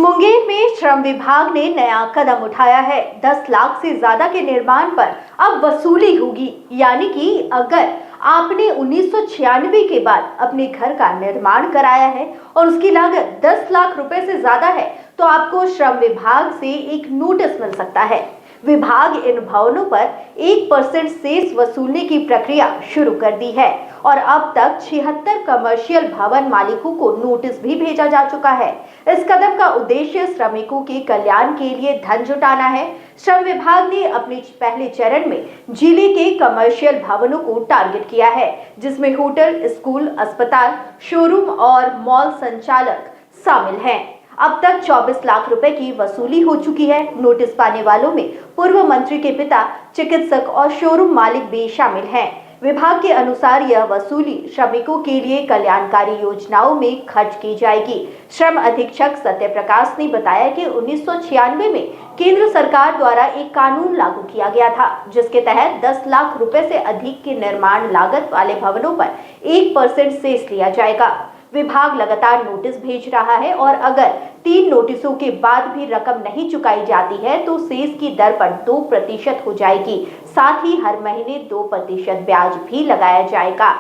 मुंगेर में श्रम विभाग ने नया कदम उठाया है। 10 लाख से ज्यादा के निर्माण पर अब वसूली होगी, यानी कि अगर आपने 1996 के बाद अपने घर का निर्माण कराया है और उसकी लागत 10 लाख रुपए से ज्यादा है तो आपको श्रम विभाग से एक नोटिस मिल सकता है। विभाग इन भवनों पर 1% सेस वसूलने की प्रक्रिया शुरू कर दी है और अब तक 76 कमर्शियल भवन मालिकों को नोटिस भी भेजा जा चुका है। इस कदम का उद्देश्य श्रमिकों के कल्याण के लिए धन जुटाना है। श्रम विभाग ने अपने पहले चरण में जिले के कमर्शियल भवनों को टारगेट किया है, जिसमें होटल, स्कूल, अस्पताल, शोरूम और मॉल संचालक शामिल हैं। अब तक 24 लाख रुपए की वसूली हो चुकी है। नोटिस पाने वालों में पूर्व मंत्री के पिता, चिकित्सक और शोरूम मालिक भी शामिल हैं। विभाग के अनुसार यह वसूली श्रमिकों के लिए कल्याणकारी योजनाओं में खर्च की जाएगी। श्रम अधीक्षक सत्य प्रकाश ने बताया कि 1996 में केंद्र सरकार द्वारा एक कानून लागू किया गया था, जिसके तहत 10 लाख रुपए से अधिक के निर्माण लागत वाले भवनों पर 1% सेस लिया जाएगा। विभाग लगातार नोटिस भेज रहा है और अगर 3 नोटिसों के बाद भी रकम नहीं चुकाई जाती है तो सेस की दर पर 2% हो जाएगी। साथ ही हर महीने 2% ब्याज भी लगाया जाएगा।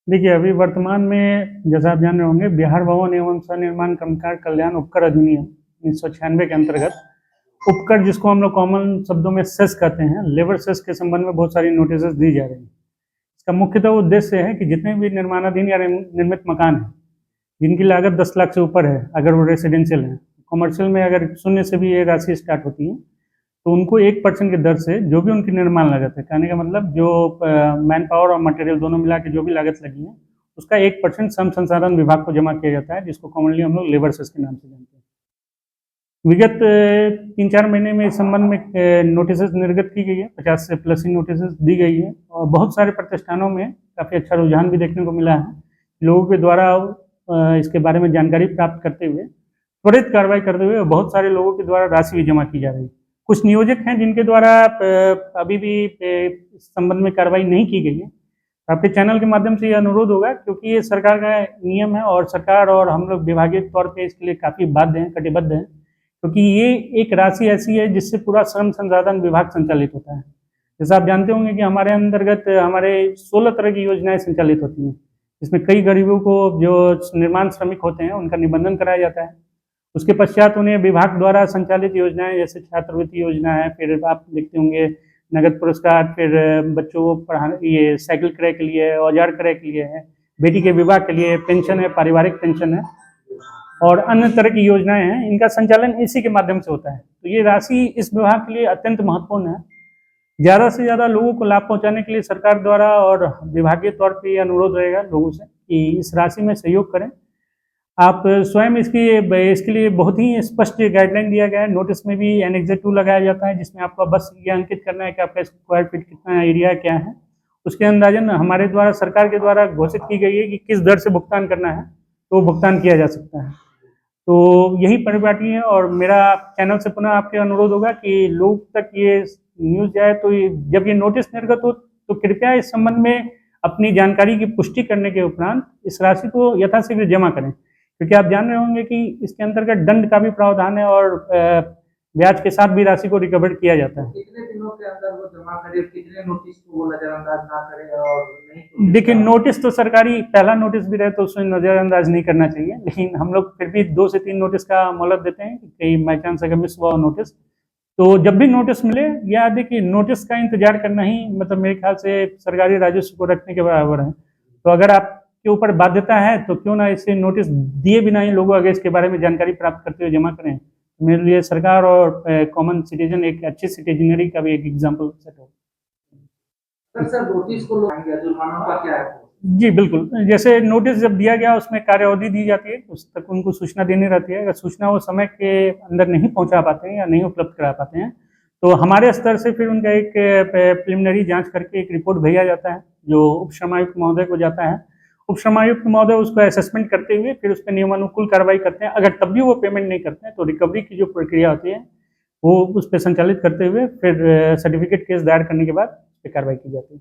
देखिए, अभी वर्तमान में जैसा आप जान रहे होंगे, बिहार भवन एवं सनिर्माण कर्मकार कल्याण उपकर अधिनियम 1996 के अंतर्गत उपकर, जिसको हम लोग कॉमन शब्दों में सेस कहते हैं, लेबर सेस के संबंध में बहुत सारी नोटिस दी जा रही है। इसका मुख्यतः उद्देश्य है कि जितने भी निर्माणाधीन या निर्मित मकान हैं जिनकी लागत 10 लाख से ऊपर है, अगर वो रेसिडेंशियल हैं, कमर्शियल में अगर शून्य से भी ये राशि स्टार्ट होती है तो उनको 1% की दर से जो भी उनकी निर्माण लागत है, कहने का मतलब जो मैन पावर और मटेरियल दोनों मिला के जो भी लागत लगी है उसका 1% श्रम संसाधन विभाग को जमा किया जाता है, जिसको कॉमनली हम लोग लेबर सेस के नाम से जानते हैं। विगत 3-4 महीने में इस संबंध में नोटिस निर्गत की गई है, 50 से प्लस ही नोटिस दी गई है और बहुत सारे प्रतिष्ठानों में काफ़ी अच्छा रुझान भी देखने को मिला है। लोगों के द्वारा इसके बारे में जानकारी प्राप्त करते हुए, त्वरित कार्रवाई करते हुए बहुत सारे लोगों के द्वारा राशि भी जमा की जा रही है। कुछ नियोजक हैं जिनके द्वारा अभी भी इस संबंध में कार्रवाई नहीं की गई है। आपके चैनल के माध्यम से ये अनुरोध होगा, क्योंकि ये सरकार का नियम है और सरकार और हम लोग विभागीय तौर पर इसके लिए काफ़ी बाध्य हैं, कटिबद्ध हैं, क्योंकि ये एक राशि ऐसी है जिससे पूरा श्रम संसाधन विभाग संचालित होता है। जैसा आप जानते होंगे कि हमारे अंतर्गत हमारे 16 तरह की योजनाएं संचालित होती हैं, जिसमें कई गरीबों को, जो निर्माण श्रमिक होते हैं, उनका निबंधन कराया जाता है। उसके पश्चात उन्हें विभाग द्वारा संचालित योजनाएं जैसे छात्रवृत्ति योजना है, फिर आप देखते होंगे नगद पुरस्कार, फिर बच्चों को पढ़ाने, ये साइकिल क्रय के लिए, औजार क्रय के लिए है, बेटी के विवाह के लिए पेंशन है, पारिवारिक पेंशन है और अन्य तरह की योजनाएं हैं। इनका संचालन इसी के माध्यम से होता है। तो ये राशि इस विभाग के लिए अत्यंत महत्वपूर्ण है। ज़्यादा से ज़्यादा लोगों को लाभ पहुंचाने के लिए सरकार द्वारा और विभागीय तौर पे ये अनुरोध रहेगा लोगों से कि इस राशि में सहयोग करें। आप स्वयं इसके लिए बहुत ही स्पष्ट गाइडलाइन दिया गया है। नोटिस में भी एनेक्स 2 लगाया जाता है, जिसमें आपको बस ये अंकित करना है कि आपका स्क्वायर फीट कितना एरिया क्या है। उसके अंदाजन हमारे द्वारा, सरकार के द्वारा घोषित की गई है कि किस दर से भुगतान करना है, तो भुगतान किया जा सकता है। तो यही परिपाटी है और मेरा चैनल से पुनः आपके अनुरोध होगा कि लोग तक ये न्यूज़ जाए, तो जब ये नोटिस निर्गत हो तो कृपया इस संबंध में अपनी जानकारी की पुष्टि करने के उपरांत इस राशि को यथाशीघ्र जमा करें, क्योंकि आप जान रहे होंगे कि इसके अंतर्गत दंड का भी प्रावधान है और ब्याज के साथ भी राशि को रिकवर किया जाता है। कितने दिनों के अंदर वो जमा करे, कितने नोटिस को वो नजरअंदाज ना करे और नहीं तो देखिए, नोटिस तो सरकारी पहला नोटिस भी रहे तो उसमें नजरअंदाज नहीं करना चाहिए, लेकिन हम लोग फिर भी 2 से 3 नोटिस का मोहलत देते हैं कि कहीं बाई चांस अगर मिस हुआ नोटिस, तो जब भी नोटिस मिले याद है कि नोटिस का इंतजार करना ही मतलब मेरे ख्याल से सरकारी राजस्व को रखने के बराबर है। तो अगर आपके ऊपर बाध्यता है तो क्यों ना इसे नोटिस दिए बिना ही लोगों अगर इसके बारे में जानकारी प्राप्त करते हुए जमा करें। मेरे लिए सरकार और कॉमन सिटीजन एक अच्छी सिटीजनरी का भी एक एग्जाम्पल सेट हो। सर नोटिस को लोग जुर्माना का क्या है? जी बिल्कुल, जैसे नोटिस जब दिया गया उसमें कार्य अवधि दी जाती है, उस तक उनको सूचना देनी रहती है। अगर सूचना वो समय के अंदर नहीं पहुंचा पाते हैं या नहीं उपलब्ध करा पाते हैं तो हमारे स्तर से फिर उनका एक प्रिलिमिनरी जांच करके एक रिपोर्ट भेजा जाता है, जो उप श्रमायुक्त महोदय को जाता है। उप श्रमायुक्त महोदय उसको असेसमेंट करते हुए फिर उस पर नियमानुकूल कार्रवाई करते हैं। अगर तब भी वो पेमेंट नहीं करते हैं तो रिकवरी की जो प्रक्रिया होती है वो उस पर संचालित करते हुए फिर सर्टिफिकेट केस दायर करने के बाद उस पर कार्रवाई की जाती है।